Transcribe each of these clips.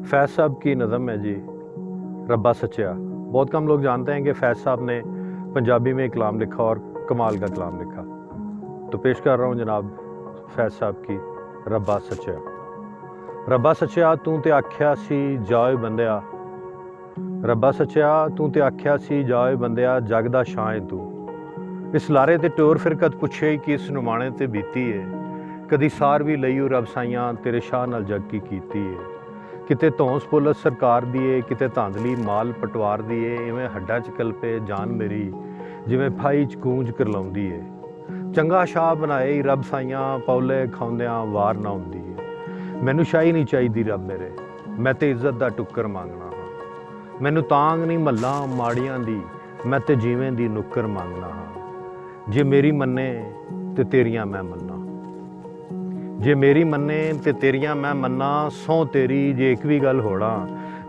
फैज़ साहब की नज़म है जी, रब्बा सच्चा। बहुत कम लोग जानते हैं कि फैज़ साहब ने पंजाबी में कलाम लिखा और कमाल का कलाम लिखा। तो पेश कर रहा हूँ जनाब फैज़ साहब की रब्बा सच्चा। रब्बा सच्चा तू ते आख्या सी जाओ बंदिया, रब्बा सच्चा तू ते आख्या सी जाओ बंदिया, जग दा शां है तू। इस लारे ते टोर फिर कद पुछे कि इस नुमाणे ते बीती है, कदी सार भी लईओ रब साइयां तेरे शाह नाल जग की कीती है। किते धौंस पुलिस सरकार दी है, किते धांधली माल पटवार दी है, इवें हड्डां च कलपे जान मेरी जिवें फाई च गूंज करलाउंदी है। चंगा शाह बनाए रब साइयां पौले खाउंदियां वार ना हुंदी है। मैनू शाही नहीं चाहिदी रब मेरे, मैं ते इज्जत दा टुक्कर मंगना हाँ। मैनू तांग नहीं मल्लां माड़ियां दी, मैं ते जीवें दी नुक्कर मंगना हाँ। जे मेरी मन्ने ते तेरियां मैं मन्ना, जे मेरी मन्ने ते तेरियां मैं मन्ना, सौं तेरी जे एक भी गल होड़ा,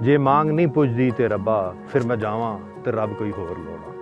जे मांग नहीं पुजदी ते रब्बा फिर मैं जावां ते रब कोई होर लोड़ा।